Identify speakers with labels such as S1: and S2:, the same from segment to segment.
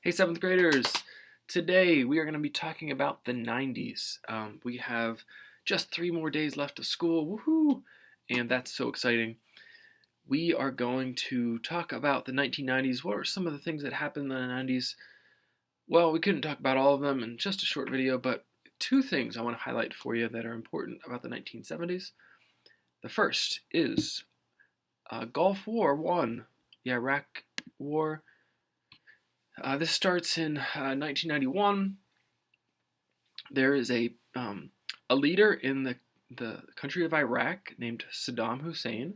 S1: Hey, seventh graders! Today we are going to be talking about the 90s. We have just 3 more days left of school, woohoo! And that's so exciting. We are going to talk about the 1990s. What are some of the things that happened in the 90s? Well, we couldn't talk about all of them in just a short video, but two things I want to highlight for you that are important about the 1970s. The first is Gulf War One, the Iraq War. This starts in 1991. There is a leader in the country of Iraq named Saddam Hussein,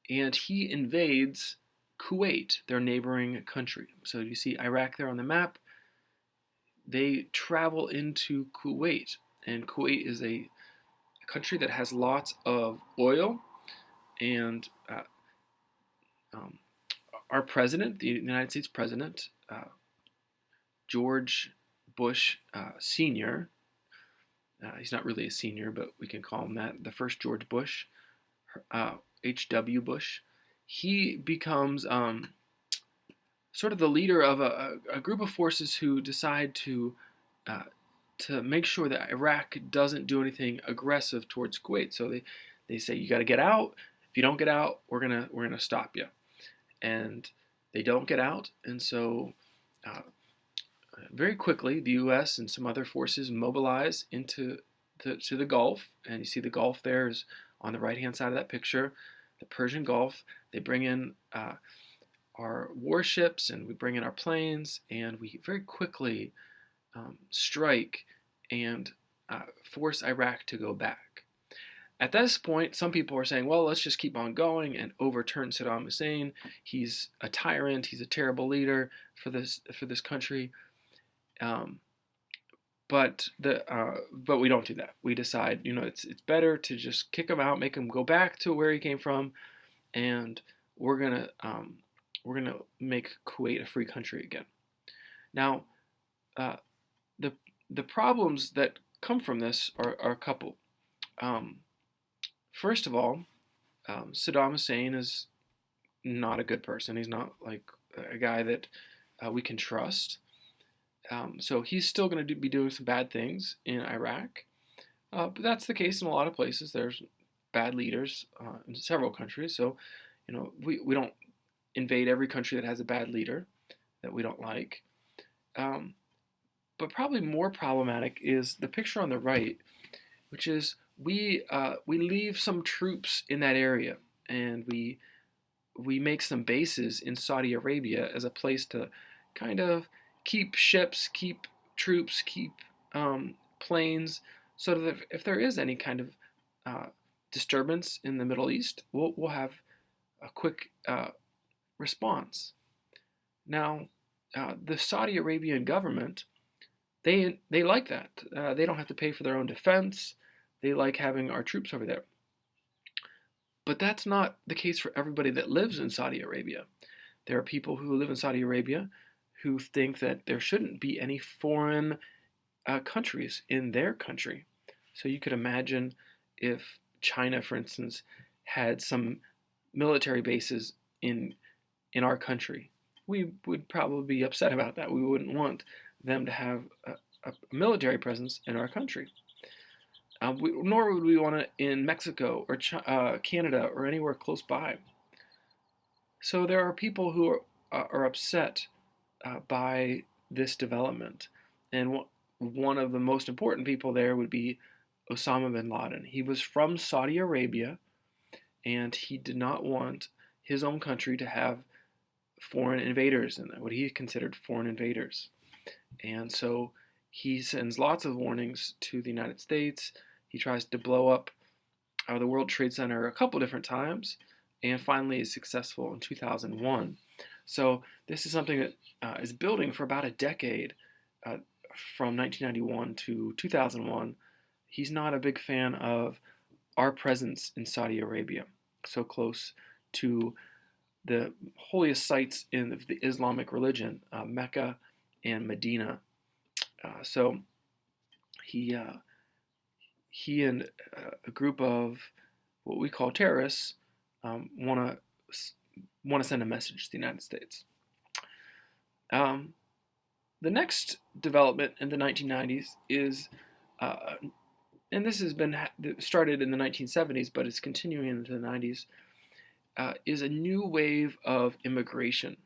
S1: and he invades Kuwait, their neighboring country. So you see Iraq there on the map. They travel into Kuwait, and Kuwait is a country that has lots of oil, and um, our president, the United States president, George Bush Sr., he's not really a senior, but we can call him that, the first George Bush, H.W. Bush, he becomes sort of the leader of a group of forces who decide uh, to make sure that Iraq doesn't do anything aggressive towards Kuwait. So they say, you got to get out. If you don't get out, we're gonna stop you. And they don't get out, and so uh, very quickly the U.S. and some other forces mobilize into the Gulf, and you see the Gulf there is on the right-hand side of that picture, the Persian Gulf. They bring in our warships, and we bring in our planes, and we very quickly strike and force Iraq to go back. At this point, some people are saying, well, let's just keep on going and overturn Saddam Hussein. He's a tyrant. He's a terrible leader for this country. But we don't do that. We decide, it's better to just kick him out, make him go back to where he came from, and we're gonna make Kuwait a free country again. Now, the the problems that come from this are a couple. First of all, Saddam Hussein is not a good person. He's not like a guy that we can trust. So he's still going to be doing some bad things in Iraq. But that's the case in a lot of places. There's bad leaders in several countries. So, we don't invade every country that has a bad leader that we don't like. But probably more problematic is the picture on the right, which is we leave some troops in that area, and we make some bases in Saudi Arabia as a place to kind of keep ships, keep troops, keep planes, so that if there is any kind of disturbance in the Middle East, we'll have a quick response. Now, the Saudi Arabian government, they like that. They don't have to pay for their own defense. They like having our troops over there. But that's not the case for everybody that lives in Saudi Arabia. There are people who live in Saudi Arabia who think that there shouldn't be any foreign countries in their country. So you could imagine if China, for instance, had some military bases in our country. We would probably be upset about that. We wouldn't want them to have a military presence in our country. Nor would we want it in Mexico or Canada or anywhere close by. So there are people who are upset by this development. And one of the most important people there would be Osama bin Laden. He was from Saudi Arabia, and he did not want his own country to have foreign invaders in what he considered foreign invaders. And so he sends lots of warnings to the United States. He tries to blow up the World Trade Center a couple different times, and finally is successful in 2001. So this is something that is building for about a decade, from 1991 to 2001. He's not a big fan of our presence in Saudi Arabia, so close to the holiest sites in the Islamic religion, Mecca and Medina. So he and a group of what we call terrorists want to send a message to the United States. Um, the next development in the 1990s is, uh, and this has been started in the 1970s, but it's continuing into the 90s, is a new wave of immigration.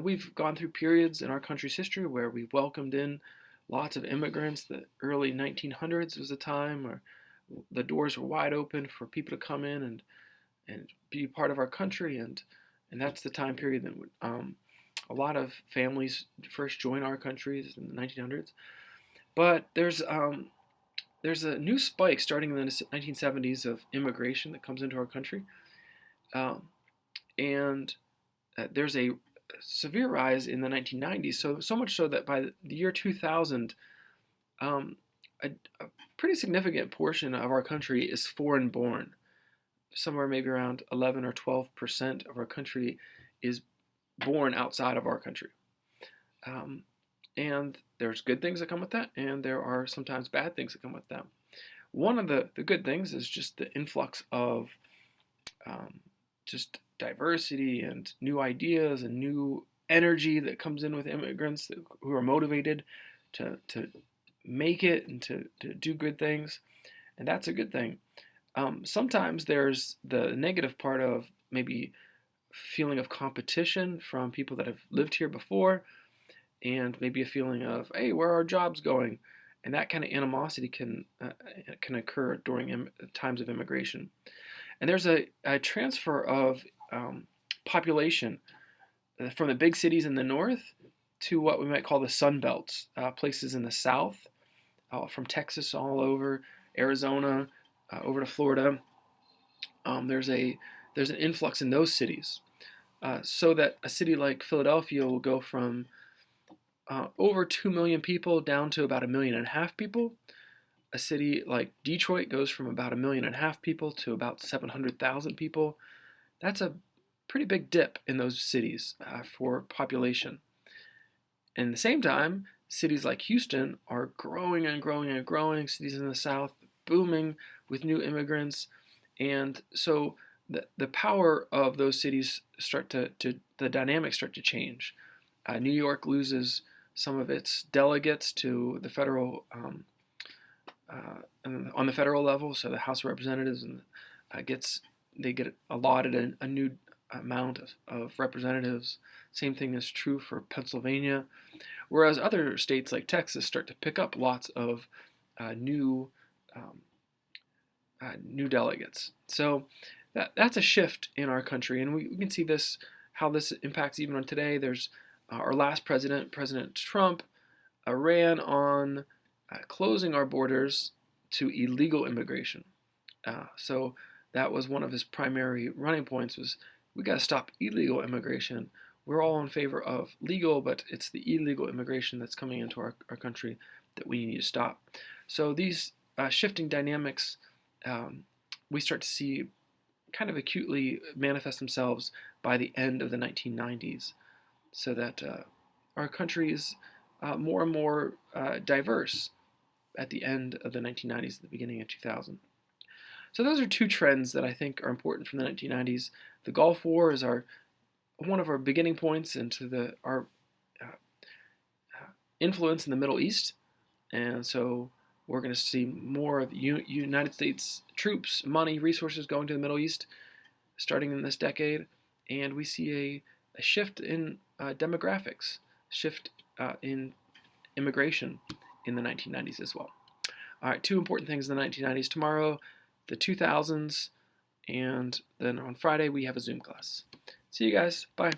S1: We've gone through periods in our country's history where we've welcomed in lots of immigrants. The early 1900s was a time where the doors were wide open for people to come in and be part of our country, and that's the time period that a lot of families first join our countries in the 1900s. But there's a new spike starting in the 1970s of immigration that comes into our country, um, and there's a severe rise in the 1990s. So much so that by the year 2000, um, a pretty significant portion of our country is foreign born. Somewhere maybe around 11 or 12% of our country is born outside of our country. Um, and there's good things that come with that, and there are sometimes bad things that come with that. One of the good things is just the influx of um, just diversity and new ideas and new energy that comes in with immigrants who are motivated to make it and to do good things. And that's a good thing. Sometimes there's the negative part of maybe feeling of competition from people that have lived here before, and maybe a feeling of, hey, where are our jobs going? And that kind of animosity can occur during times of immigration. And there's a transfer of population from the big cities in the north to what we might call the Sun Belts, places in the south, from Texas all over, Arizona, over to Florida. There's an influx in those cities, so that a city like Philadelphia will go from over 2 million people down to about 1.5 million people. A city like Detroit goes from about 1.5 million people to about 700,000 people. That's a pretty big dip in those cities for population. And at the same time, cities like Houston are growing and growing and growing. Cities in the South booming with new immigrants, and so the power of those cities the dynamics start to change. New York loses some of its delegates to the federal on the federal level, so the House of Representatives and they get allotted a new amount of representatives. Same thing is true for Pennsylvania, whereas other states like Texas start to pick up lots of new um, new delegates. So that's a shift in our country, and we can see this how this impacts even on today. There's our last president, President Trump, ran on closing our borders to illegal immigration. So that was one of his primary running points was we got to stop illegal immigration. We're all in favor of legal, but it's the illegal immigration that's coming into our country that we need to stop. So these shifting dynamics we start to see kind of acutely manifest themselves by the end of the 1990s, so that our country is more and more diverse at the end of the 1990s, at the beginning of 2000. So those are two trends that I think are important from the 1990s. The Gulf War is one of our beginning points into our influence in the Middle East, and so we're going to see more of United States troops, money, resources going to the Middle East starting in this decade, and we see a shift in demographics, shift in immigration in the 1990s as well. All right, two important things in the 1990s. Tomorrow, the 2000s, and then on Friday we have a Zoom class. See you guys. Bye.